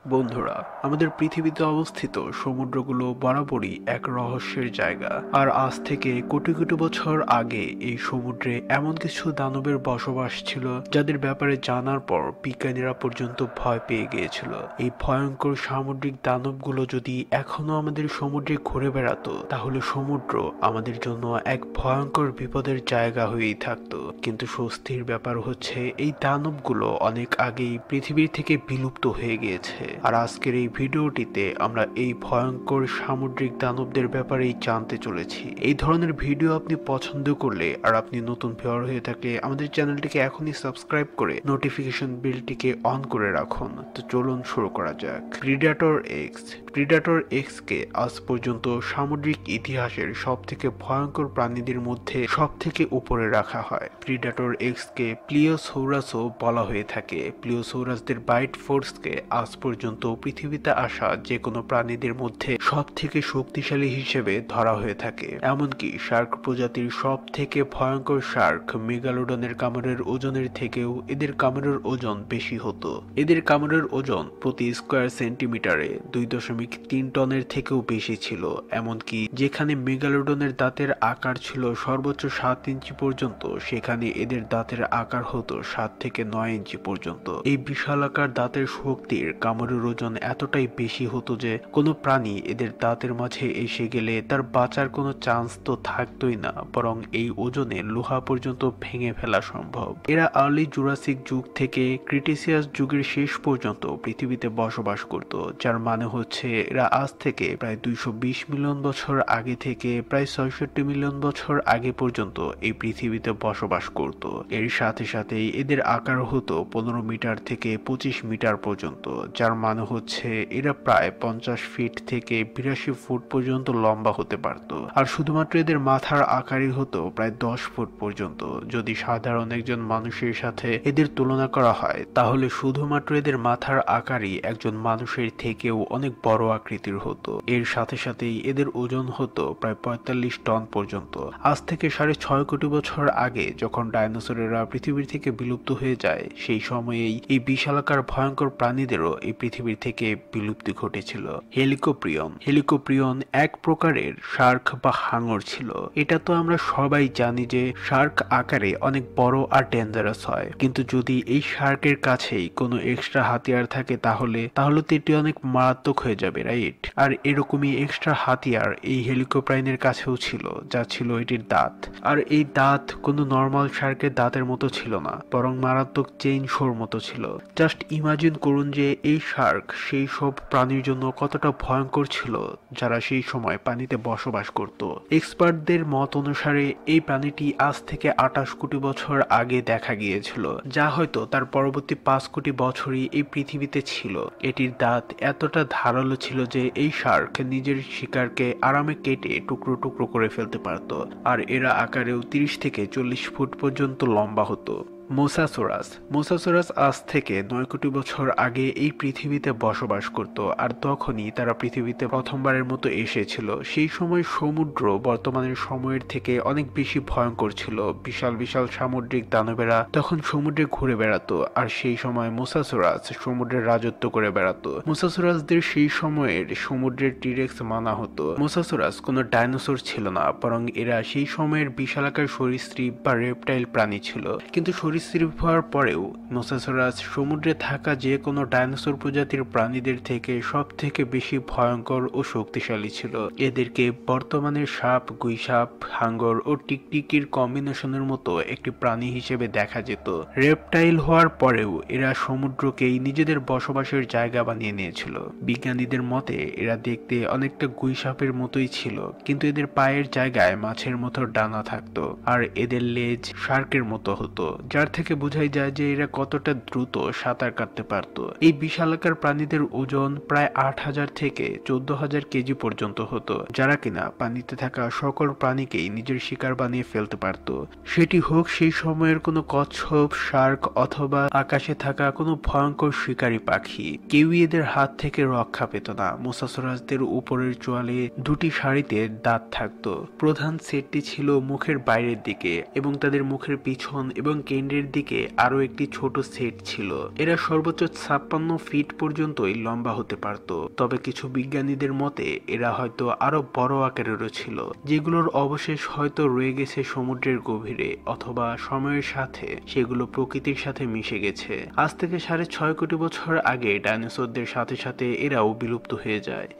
বন্ধুরা, আমাদের পৃথিবীতে অবস্থিত সমুদ্রগুলো বরাবরই এক রহস্যের জায়গা। আর আজ থেকে কোটি কোটি বছর আগে এই সমুদ্রে এমন কিছু দানবের বসবাস ছিল যাদের ব্যাপারে জানার পর বিজ্ঞানীরা পর্যন্ত ভয় পেয়ে গিয়েছিল। এই ভয়ঙ্কর সামুদ্রিক দানবগুলো যদি এখনো আমাদের সমুদ্রে ঘুরে বেড়াতো, তাহলে সমুদ্র আমাদের জন্য এক ভয়ঙ্কর বিপদের জায়গা হয়েই থাকতো। কিন্তু স্বস্তির ব্যাপার হচ্ছে, এই দানবগুলো অনেক আগেই পৃথিবীর থেকে বিলুপ্ত হয়ে গিয়েছে। আর আজকের এই ভিডিওটিতে আমরা এই ভয়ঙ্কর সামুদ্রিক দানবদের ব্যাপারেই জানতে চলেছি। এই ধরনের ভিডিও আপনি পছন্দ করলে আর আপনি নতুন ভিউয়ার হয়ে থাকলে আমাদের চ্যানেলটিকে এখনই সাবস্ক্রাইব করে নোটিফিকেশন বেলটিকে অন করে রাখুন। তো চলুন শুরু করা যাক। প্রিডেটর এক্স কে আজ পর্যন্ত সামুদ্রিক ইতিহাসের সব থেকে ভয়ঙ্কর প্রাণীদের মধ্যে সব থেকে উপরে রাখা হয়। প্রিডেটর এক্স কে প্লিওসৌরাসও বলা হয়ে থাকে। প্লিওসৌরাসদের বাইট ফোর্সকে আজ পর্যন্ত পৃথিবীতে আসা যে কোনো প্রাণীদের মধ্যে সব থেকে শক্তিশালী হিসেবে ধরা হয়ে থাকে। এমনকি শার্ক প্রজাতির সব থেকে ভয়ঙ্কর শার্ক মেগালোডনের কামড়ের ওজনের থেকেও এদের কামড়ের ওজন বেশি হতো। এদের কামড়ের ওজন প্রতি স্কোয়ার সেন্টিমিটারে 2.3 টনের থেকেও বেশি ছিল। এমনকি যেখানে মেগালোডনের দাঁতের আকার ছিল সর্বোচ্চ 7 ইঞ্চি পর্যন্ত, সেখানে এদের দাঁতের আকার হতো 7 থেকে 9 ইঞ্চি পর্যন্ত। এই বিশালাকার দাঁতের শক্তির কামড়ের ওজন এতটাই বেশি হতো যে কোনো প্রাণী এদের দাঁতের মাঝে এসে গেলে তার বাঁচার কোনো চান্স তো থাকতোই না, বরং এই ওজনে লোহা পর্যন্ত ভেঙে ফেলা সম্ভব। এরা আর্লি জুরাসিক যুগ থেকে ক্রিটেসিয়াস যুগের শেষ পর্যন্ত পৃথিবীতে বসবাস করত, যার মানে হচ্ছে এরা আজ থেকে প্রায় 220 মিলিয়ন বছর আগে থেকে প্রায় 66 মিলিয়ন বছর আগে পর্যন্ত এই পৃথিবীতে বসবাস করত। এর সাথে সাথেই এদের আকার হতো 15 মিটার থেকে 25 মিটার পর্যন্ত, যার মানে হচ্ছে এরা প্রায় 50 ফিট থেকে 82 ফুট পর্যন্ত লম্বা হতে পারত। আর শুধুমাত্র এদের মাথার আকারই হতো প্রায় 10 ফুট পর্যন্ত। যদি সাধারণ একজন মানুষের সাথে এদের তুলনা করা হয়, তাহলে শুধুমাত্র এদের মাথার আকারই একজন মানুষের থেকেও অনেক বড় আকৃতির হতো। এর সাথে সাথেই এদের ওজন হতো প্রায় 45 টন পর্যন্ত। আজ থেকে 6.5 কোটি বছর আগে যখন ডাইনোসরেরা পৃথিবীর থেকে বিলুপ্ত হয়ে যায়, সেই সময়েই এই বিশালাকার ভয়ঙ্কর প্রাণীদেরও এই পৃথিবীর থেকে বিলুপ্তি ঘটেছিল। হেলিকোপ্রিয়ন এক প্রকারের শার্ক বা হাঙর ছিল। এটা তো আমরা সবাই জানি যে শার্ক আকারে অনেক বড় আর ডেঞ্জারাস হয়, কিন্তু যদি এই শার্কের কাছেই কোনো এক্সট্রা হাতিয়ার থাকে তাহলে তো এটি অনেক মারাত্মক হয়ে যাবে, রাইট? আর এরকমই এক্সট্রা হাতিয়ার এই হেলিকোপ্রাইনের কাছেও ছিল, যা ছিল এটির দাঁত। আর এই দাঁত কোনো নর্মাল শার্কের দাঁতের মতো ছিল না, বরং মারাত্মক চেইন শোর মতো ছিল। জাস্ট ইমাজিন করুন যে এই শার্ক সেই সব প্রাণীর জন্য কতটা ভয়ঙ্কর ছিল যারা সেই সময় পানিতে বসবাস করত। এক্সপার্টদের মত অনুসারে এই প্রাণীটি আজ থেকে 28 কোটি বছর আগে দেখা গিয়েছিল, যা হয়তো তার পরবর্তী 5 কোটি বছরই এই পৃথিবীতে ছিল। এটির দাঁত এতটা ধারালো ছিল যে এই শার্ক নিজের শিকারকে আরামে কেটে টুকরো টুকরো করে ফেলতে পারত। আর এরা আকারেও 30 থেকে 40 ফুট পর্যন্ত লম্বা হতো। মোসাসোরাস আজ থেকে 9 কোটি বছর আগে এই পৃথিবীতে বসবাস করত। আর তখনই তারা পৃথিবীতে প্রথমবারের মতো এসেছিল। সেই সময় সমুদ্র বর্তমানের সময়ের থেকে অনেক বেশি ভয়ঙ্কর ছিল। বিশাল বিশাল সামুদ্রিক দানবেরা তখন সমুদ্রে ঘুরে বেড়াতো, আর সেই সময় মোসাসোরাস সমুদ্রের রাজত্ব করে বেড়াতো। মোসাসোরাসদের সেই সময়ের সমুদ্রের টিরেক্স মানা হতো। মোসাসোরাস কোনো ডাইনোসর ছিল না, বরং এরা সেই সময়ের বিশালাকার সরীসৃপ বা রেপটাইল প্রাণী ছিল। কিন্তু সরীসৃপ হওয়ার পরেও মোসাসোরাস সমুদ্রে থাকা যে কোনো ডাইনোসর প্রজাতির প্রাণীদের থেকে সব থেকে বেশি ভয়ঙ্কর ও শক্তিশালী ছিল। এদেরকে বর্তমানের সাপ, গুইসাপ, হাঙ্গর ও টিকটিকির কম্বিনেশনের মতো একটি প্রাণী হিসেবে দেখা যেত। রেপটাইল হওয়ার পরেও এরা সমুদ্রকেই নিজেদের বসবাসের জায়গা বানিয়ে নিয়েছিল। বিজ্ঞানীদের মতে এরা দেখতে অনেকটা গুইসাপের মতোই ছিল, কিন্তু এদের পায়ের জায়গায় মাছের মতো ডানা থাকতো, আর এদের লেজ শার্কের মতো হতো, যার থেকে বোঝাই যায় যে এরা কতটা দ্রুত সাঁতার কাটতে পারত। এই বিশালাকার প্রাণীদের ওজন প্রায় 8,000 থেকে 14,000 কেজি পর্যন্ত হতো, যারা কিনা পানিতে থাকা সকল প্রাণীকেই নিজের শিকার বানিয়ে ফেলতে পারত। সেটি হোক সেই সময়ের কোনো কচ্ছপ, শার্ক অথবা আকাশে থাকা কোনো ভয়ঙ্কর শিকারী পাখি, কেউই এদের হাত থেকে রক্ষা পেত না। মোসাসোরাসদের উপরের চোয়ালে 2টি সারিতে দাঁত থাকতো। প্রধান সেটটি ছিল মুখের বাইরের দিকে, এবং তাদের মুখের পিছন এবং কেন্দ্রে এন্ডের দিকে আরো একটি ছোট সেট ছিল। এরা সর্বোচ্চ 56 ফিট পর্যন্তই লম্বা হতে পারত। তবে কিছু বিজ্ঞানীদের মতে এরা হয়তো আরো বড় আকারেরও ছিল, যেগুলোর অবশেষ হয়তো রয়ে গেছে সমুদ্রের গভীরে, অথবা সময়ের সাথে সেগুলো প্রকৃতির সাথে মিশে গেছে। আজ থেকে 6.5 কোটি বছর আগে ডাইনোসরদের সাথে সাথে এরাও বিলুপ্ত হয়ে যায়।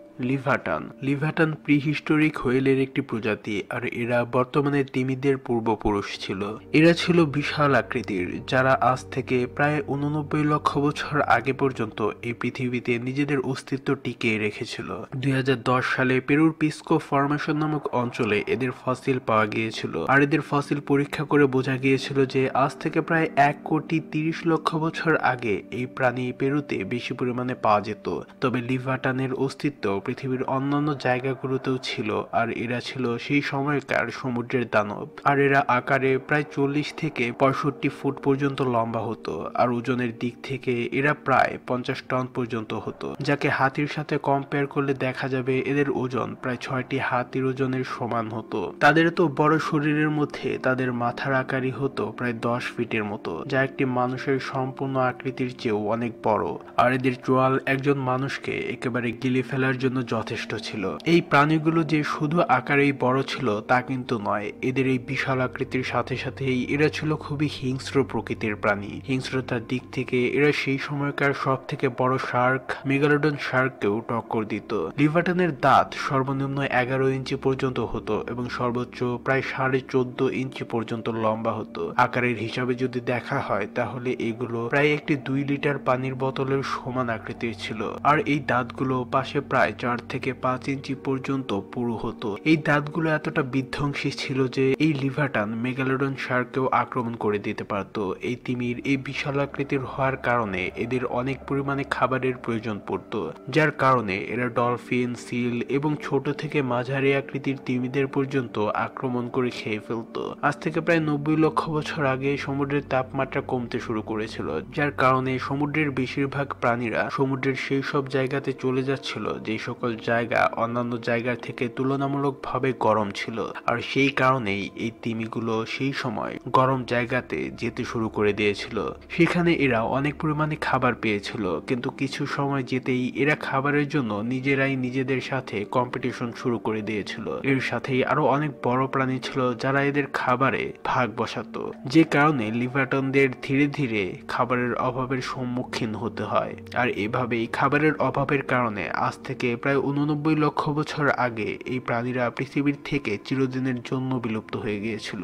লিভাটান প্রিহিস্টোরিক হোয়েলের একটি প্রজাতি, আর এরা বর্তমানে তিমিদের পূর্বপুরুষ ছিল। এরা ছিল বিশাল আকৃতির, যারা আজ থেকে প্রায় 89 লক্ষ বছর আগে পর্যন্ত এই পৃথিবীতে নিজেদের অস্তিত্ব টিকিয়ে রেখেছিল। 2010 সালে পেরুর পিসকো ফরমেশন নামক অঞ্চলে এদের ফসিল পাওয়া গিয়েছিল, আর এদের ফসিল পরীক্ষা করে বোঝা গিয়েছিল যে আজ থেকে প্রায় 1,30,00,000 বছর আগে এই প্রাণী পেরুতে বেশি পরিমাণে পাওয়া যেত। তবে লিভাটানের অস্তিত্ব পৃথিবীর অন্যান্য জায়গাগুলোতেও ছিল, আর এরা ছিল সেই সময়কার সমুদ্রের দানব। আর এরা আকারে প্রায় 40 থেকে 65 ফুট পর্যন্ত লম্বা হতো, আর ওজনের দিক থেকে এরা প্রায় 50 টন পর্যন্ত হতো, যাকে হাতির সাথে কম্পেয়ার করলে দেখা যাবে এদের ওজন প্রায় 6টি হাতির ওজনের সমান হতো। তাদের তো বড় শরীরের মধ্যে তাদের মাথার আকারই হতো প্রায় 10 ফিটের মতো, যা একটি মানুষের সম্পূর্ণ আকৃতির চেয়েও অনেক বড়। আর এদের চোয়াল একজন মানুষকে একেবারে গিলে ফেলার জন্য যথেষ্ট ছিল। এই প্রাণীগুলো যে শুধু আকারেই বড় ছিল তা কিন্তু নয়, এদের এই বিশাল আকৃতির সাথে সাথেই এরা ছিল খুবই হিংস্র প্রকৃতির প্রাণী। হিংস্রতার দিক থেকে এরা সেই সময়কার সব থেকে বড় শার্ক মেগালোডন শার্ককেও টক্কর দিত। লিভাটানের দাঁত সর্বনিম্ন 11 ইঞ্চি পর্যন্ত হতো এবং সর্বোচ্চ প্রায় 14.5 ইঞ্চি পর্যন্ত লম্বা হতো। আকারের হিসাবে যদি দেখা হয় তাহলে এগুলো প্রায় একটি 2 লিটার পানির বোতলের সমান আকৃতির ছিল, আর এই দাঁতগুলো পাশে প্রায় 4 থেকে 5 ইঞ্চি পর্যন্ত পুরু হতো। এই দাঁতগুলো এতটা বিধ্বংসী ছিল যে এই লিভাটান মেগালোডন শার্ককেও আক্রমণ করে দিতে পারত। এই তিমির এই বিশাল আকৃতির হওয়ার কারণে এদের অনেক পরিমাণে খাবারের প্রয়োজন পড়ত, যার কারণে এরা ডলফিন, সিল এবং ছোট থেকে মাঝারি আকৃতির তিমিদের পর্যন্ত আক্রমণ করে খেয়ে ফেলত। আজ থেকে প্রায় 90 লক্ষ বছর আগে সমুদ্রের তাপমাত্রা কমতে শুরু করেছিল, যার কারণে সমুদ্রের বেশিরভাগ প্রাণীরা সমুদ্রের সেই সব জায়গাতে চলে যাচ্ছিল যে সকল জায়গা অন্যান্য জায়গার থেকে তুলনামূলকভাবে গরম ছিল। আর সেই কারণেই এই তিমিগুলো সেই সময় গরম জায়গাতে যেতে শুরু করে দিয়েছিল। সেখানে এরা অনেক পরিমাণে খাবার পেয়েছিল, কিন্তু কিছু সময় যেতেই এরা খাবারের জন্য নিজেরাই নিজেদের সাথে কম্পিটিশন শুরু করে দিয়েছিল। এর সাথেই আরো অনেক বড় প্রাণী ছিল যারা এদের খাবারে ভাগ বসাতো, যে কারণে লিভাটনদের ধীরে ধীরে খাবারের অভাবের সম্মুখীন হতে হয়। আর এভাবেই খাবারের অভাবের কারণে আজ থেকে প্রায় 89 লক্ষ বছর আগে এই প্রাণীরা পৃথিবীর থেকে চিরদিনের জন্য বিলুপ্ত হয়ে গিয়েছিল।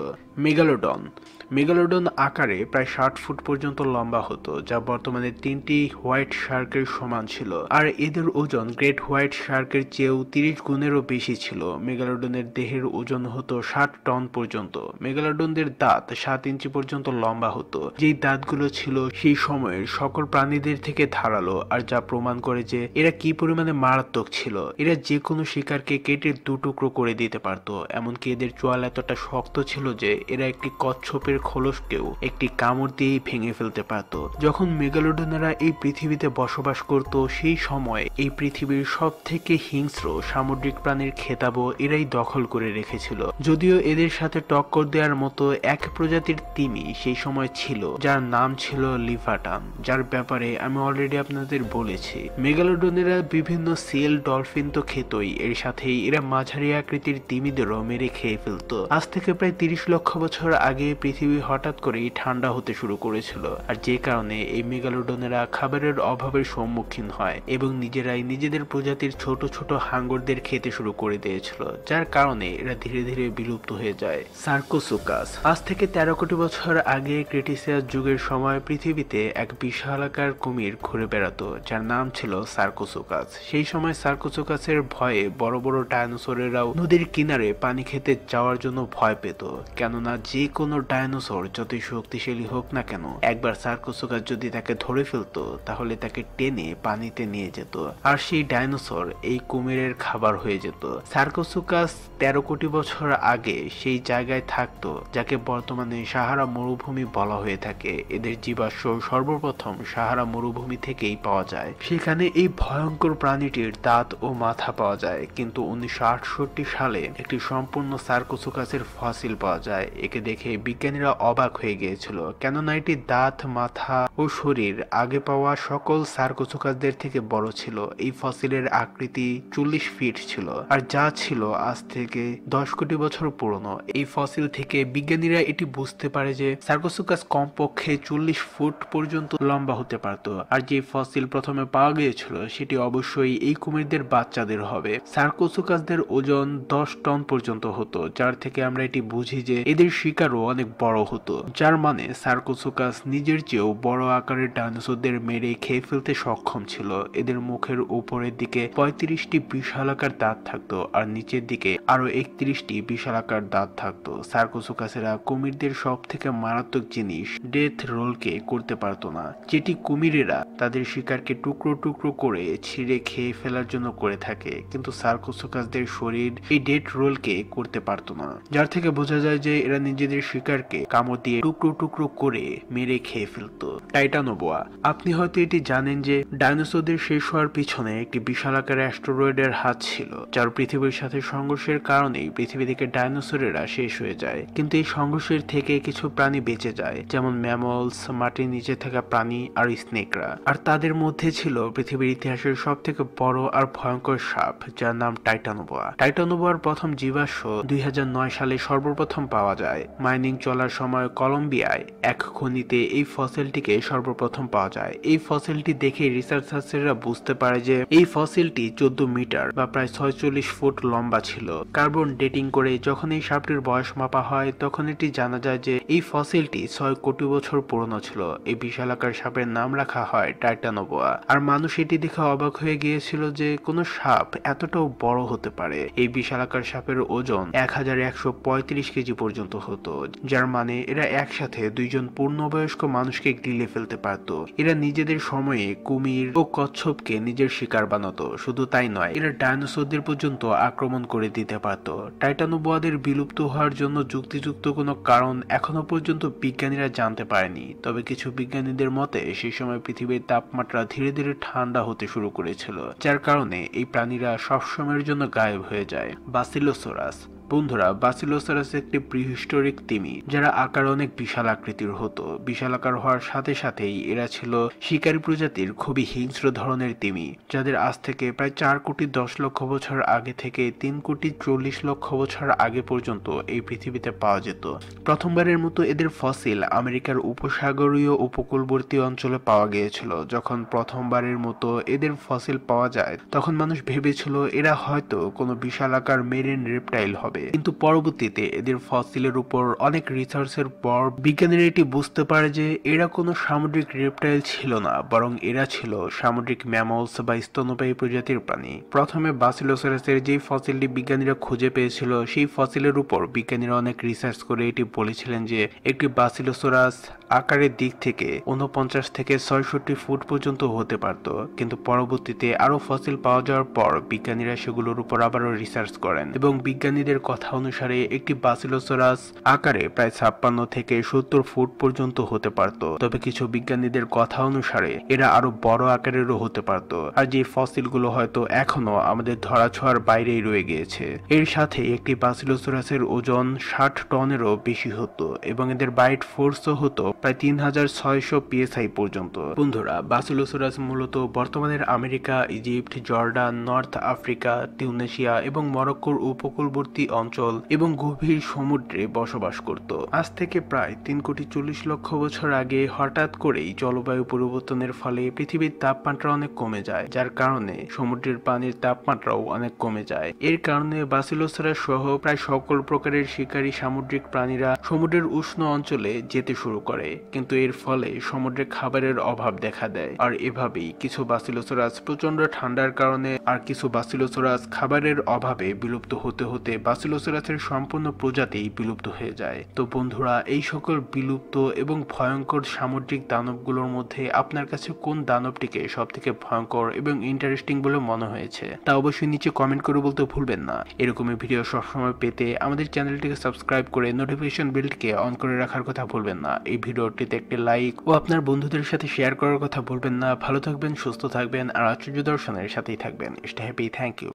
মেগালোডন আকারে প্রায় 60 ফুট পর্যন্ত লম্বা হতো, যা বর্তমানে 3টি হোয়াইট শার্কের সমান ছিল, আর এদের ওজন গ্রেট হোয়াইট শার্কের চেয়েও 30 গুণেরও বেশি ছিল। মেগালোডনের দেহের ওজন হতো 60 টন পর্যন্ত। মেগালোডনদের দাঁত 7 ইঞ্চি পর্যন্ত লম্বা হতো, যেই দাঁতগুলো ছিল সেই সময়ের সকল প্রাণীদের থেকে ধারালো, আর যা প্রমাণ করে যে এরা কি পরিমাণে মারাত্মক ছিল। এরা যে কোনো শিকারকে কেটে 2 টুকরো করে দিতে পারত। এমনকি এদের চোয়াল এতটা শক্ত ছিল যে এরা একটি কচ্ছপের খোলসকেও একটি কামড় দিয়েই ভেঙে ফেলতে পারত। যখন মেগালোডনেরা এই পৃথিবীতে বসবাস করত সেই সময় এই পৃথিবীর সব থেকে হিংস্র সামুদ্রিক প্রাণীর খেতাবও এরাই দখল করে রেখেছিল। যদিও এদের সাথে টক্কর দেওয়ার মতো এক প্রজাতির তিমি সেই সময় ছিল, যার নাম ছিল লিভাটান, যার ব্যাপারে আমি অলরেডি আপনাদের বলেছি। মেগালোডনেরা বিভিন্ন সিল, ডলফিন তো খেতই, এর সাথেই এরা মাঝারি আকৃতির তিমিদেরও মেরে খেয়ে ফেলত। আজ থেকে প্রায় 30 লক্ষ বছর আগে পৃথিবী হঠাৎ করেই ঠান্ডা হতে শুরু করেছিল, আর যে কারণে এই মেগালোডনেরা খাবারের অভাবের সম্মুখীন হয় এবং নিজেরাই নিজেদের প্রজাতির ছোট ছোট হাঙ্গরদের খেতে শুরু করে দিয়েছিল, যার কারণে এরা ধীরে ধীরে বিলুপ্ত হয়ে যায়। সার্কোসুকাস। আজ থেকে 13 কোটি বছর আগে ক্রিটিসিয়াস যুগের সময় পৃথিবীতে এক বিশালাকার কুমির ঘুরে বেড়াতো, যার নাম ছিল সার্কোসুকাস। সেই সময় সার্কোসুকাসের ভয়ে বড় বড় ডাইনোসরেরাও নদীর কিনারে পানি খেতে যাওয়ার জন্য ভয় পেত, কেননা যে কোনো ডাইনোসর যতই শক্তিশালী হোক না কেন, একবার সার্কোসুকাস যদি তাকে ধরে ফেলতো তাহলে তাকে টেনে পানিতে নিয়ে যেত, আর সেই ডাইনোসর এই কুমিরের খাবার হয়ে যেত। সার্কোসুকাস 13 কোটি বছর আগে সেই জায়গায় থাকতো যাকে বর্তমানে সাহারা মরুভূমি বলা হয়ে থাকে। এদের জীবাশ্ম সর্বপ্রথম সাহারা মরুভূমি থেকেই পাওয়া যায়। সেখানে এই ভয়ঙ্কর প্রাণীটির দাঁত দাঁত ও মাথা পাওয়া যায়, কিন্তু 1968 সালে একটি সম্পূর্ণ সার্কোসুকাসের ফসিল পাওয়া যায়। একে দেখে বিজ্ঞানীরা অবাক হয়ে গিয়েছিল, কেননা এটি দাঁত, মাথা ও শরীর আগে পাওয়া সকল সার্কোসুকাসদের থেকে বড় ছিল। এই ফসিলের আকৃতি 40 ফিট ছিল, আর যা ছিল আজ থেকে 10 কোটি বছর পুরনো। এই ফসিল থেকে বিজ্ঞানীরা এটি বুঝতে পারে যে সার্কোসুকাস কমপক্ষে 40 ফুট পর্যন্ত লম্বা হতে পারত, আর যে ফসিল প্রথমে পাওয়া গিয়েছিল সেটি অবশ্যই এই কুমিরদের বাচ্চাদের হবে। সার্কোসুকাসদের ওজন 10 টন পর্যন্ত হতো, যার থেকে আমরা এটি বুঝি যে এদের শিকারও অনেক বড় হতো, যার মানে সার্কোসুকাস নিজের চেয়েও বড় আকারের ডাইনোসরদের মেরে খেয়ে ফেলতে সক্ষম ছিল। এদের মুখের উপরের দিকে 35টি বিশালাকার দাঁত থাকতো, আর নিচের দিকে আরো 31টি বিশালাকার দাঁত থাকতো। সার্কোসুকাসেরা কুমিরদের সব থেকে মারাত্মক জিনিস ডেথ রোলকে করতে পারতো না, যেটি কুমিরেরা তাদের শিকারকে টুকরো টুকরো করে ছিঁড়ে খেয়ে ফেলার জন্য করে থাকে, কিন্তু সার্কোসুকাসদের শরীর এই ডেথ রোলকে করতে পারতো না, যার থেকে বোঝা যায় যে এরা নিজেদের শিকারকে কামড় দিয়ে টুকরো টুকরো করে মেরে খেয়ে ফেলতো। টাইটানোবোয়া, আপনি হয়তো এটি জানেন যে ডাইনোসরদের শেষ হওয়ার পিছনে একটি বিশালাকার অ্যাস্টেরয়েডের হাত ছিল, যার পৃথিবীর সাথে সংঘর্ষের কারণেই পৃথিবী থেকে ডাইনোসরেরা শেষ হয়ে যায়। কিন্তু এই সংঘর্ষের থেকে কিছু প্রাণী বেঁচে যায়, যেমন ম্যামলস, মাটির নিচে থাকা প্রাণী আর স্নেকরা। আর তাদের মধ্যে ছিল পৃথিবীর ইতিহাসের সব থেকে বড় আর ভয়ঙ্কর সাপ, যার নাম টাইটানোবোয়া। টাইটানোবোয়ার প্রথম জীবাশ্ম 2009 সালে সর্বপ্রথম পাওয়া যায়। মাইনিং চলার সময় কলম্বিয়ায় এক খনিতে এই ফসিলটিকে সর্বপ্রথম পাওয়া যায়। এই ফসিলটি দেখে রিসার্চাররা বুঝতে পারে যে এই ফসিলটি 14 মিটার বা প্রায় 46 ফুট লম্বা ছিল। কার্বন ডেটিং করে যখন এই সাপটির বয়স মাপা হয়, তখন এটি জানা যায় যে এই ফসিলটি 6 কোটি বছর পুরনো ছিল। এই বিশালাকার সাপের নাম রাখা হয় টাইটানোবোয়া। আর মানুষ এটি দেখে অবাক হয়ে গিয়েছিল যে কোনো সাপ এতটাও বড় হতে পারে। এই বিশালাকার সাপের ওজন 1135 কেজি পর্যন্ত হতো, যার মানে এরা একসাথে 2জন পূর্ণবয়স্ক মানুষকে গিলে ফেলতে পারত। এরা নিজেদের সময়ে কুমির ও কচ্ছপকে নিজের শিকার বানাতো। শুধু তাই নয়, এরা ডাইনোসরদের পর্যন্ত আক্রমণ করে দিতে পারত। টাইটানোবোয়াদের বিলুপ্ত হওয়ার জন্য যুক্তিযুক্ত কোনো কারণ এখনো পর্যন্ত বিজ্ঞানীরা জানতে পারেনি। তবে কিছু বিজ্ঞানীদের মতে সেই সময় পৃথিবীর তাপমাত্রা ধীরে ধীরে ঠান্ডা হতে শুরু করেছিল, যার কারণে এই প্রাণীরা সবসময়ের জন্য গায়েব হয়ে যায়। বাসিলোসরাস, বন্ধুরা, বাসিলোসরাস একটি প্রিহিস্টোরিক তিমি, যারা আকার অনেক বিশাল আকৃতির হতো। বিশালাকার হওয়ার সাথে সাথেই এরা ছিল শিকারী প্রজাতির খুবই হিংস্র ধরনের তিমি, যাদের আজ থেকে প্রায় 4 কোটি 10 লক্ষ বছর আগে থেকে 3 কোটি 40 লক্ষ বছর আগে পর্যন্ত এই পৃথিবীতে পাওয়া যেত। প্রথমবারের মতো এদের ফসিল আমেরিকার উপসাগরীয় উপকূলবর্তী অঞ্চলে পাওয়া গিয়েছিল। যখন প্রথমবারের মতো এদের ফসিল পাওয়া যায়, তখন মানুষ ভেবেছিল এরা হয়তো কোনো বিশালাকার মেরিন রেপটাইল হবে, কিন্তু পরবর্তীতে এদের ফসিলের উপর অনেক রিসার্চের পর বিজ্ঞানীরা এটি বুঝতে পারে যে এরা কোনো সামুদ্রিক রেপটাইল ছিল না, বরং এরা ছিল সামুদ্রিক ম্যামলস বা স্তন্যপায়ী প্রজাতির প্রাণী। প্রথমে বাসিলোসরাসের যে ফসিলটি বিজ্ঞানীরা খুঁজে পেয়েছিল, সেই ফসিলের উপর বিজ্ঞানীরা অনেক রিসার্চ করে এটি বলেছিলেন যে একটি বাসিলোসরাস আকারের দিক থেকে 49 থেকে 66 ফুট পর্যন্ত হতে পারত। কিন্তু পরবর্তীতে আরো ফসিল পাওয়া যাওয়ার পর বিজ্ঞানীরা সেগুলোর উপর আবারও রিসার্চ করেন, এবং বিজ্ঞানীদের কথা অনুসারে একটি বাসিলোসরাস আকারে প্রায় 56 থেকে 70 ফুট পর্যন্ত হতে পারত। তবে কিছু বিজ্ঞানীদের কথা অনুসারে এরা আরো বড় আকারেরও হতে পারত, আর যে ফসিলগুলো হয়তো এখনো আমাদের ধরাছোঁয়ার বাইরেই রয়ে গিয়েছে। এর সাথে একটি বাসিলোসরাসের ওজন 60 টনেরও বেশি হতো, এবং এদের বাইট ফোর্সও হতো প্রায় 3600 PSI পর্যন্ত। বন্ধুরা, বাসিলোসরাস মূলত বর্তমানের America, Egypt, Jordan, north Africa, Tunisia এবং মরক্কোর উপকূলবর্তী অঞ্চল এবং গভীর সমুদ্রে বসবাস করত। আজ থেকে প্রায় 3 কোটি 40 লক্ষ বছর আগে হঠাৎ করেই জলবায়ু পরিবর্তনের ফলে পৃথিবীর তাপমাত্রা অনেক কমে যায়, যার কারণে সমুদ্রের পানির তাপমাত্রাও অনেক কমে যায়। এর কারণে বাসিলোসরাস সহ প্রায় সকল প্রকারের শিকারী সামুদ্রিক প্রাণীরা সমুদ্রের উষ্ণ অঞ্চলে যেতে শুরু করে, কিন্তু এর ফলে সমুদ্রে খাবারের অভাব দেখা দেয়। আর এভাবেই কিছু বাসিলোসরাস প্রচন্ড ঠান্ডার কারণে আর কিছু বাসিলোসরাস খাবারের অভাবে বিলুপ্ত হতে হতে ভেলোসিরাপটরের সম্পূর্ণ প্রজাতি বিলুপ্ত হয়ে যায়। তো বন্ধুরা, এই সকল বিলুপ্ত এবং ভয়ঙ্কর সামুদ্রিক দানবগুলোর মধ্যে আপনার কাছে কোন দানবটিকে সবথেকে ভয়ঙ্কর এবং ইন্টারেস্টিং বলে মনে হয়েছে তা অবশ্যই নিচে কমেন্ট করে বলতে ভুলবেন না। এরকমই ভিডিও সবসময় পেতে আমাদের চ্যানেলটিকে সাবস্ক্রাইব করে নোটিফিকেশন বেলটিকে অন করে রাখার কথা ভুলবেন না। এই ভিডিওটিতে একটি লাইক ও আপনার বন্ধুদের সাথে শেয়ার করার কথা ভুলবেন না। ভালো থাকবেন, সুস্থ থাকবেন আর আশ্চর্য দর্শনের সাথেই থাকবেন। Stay happy, thank you.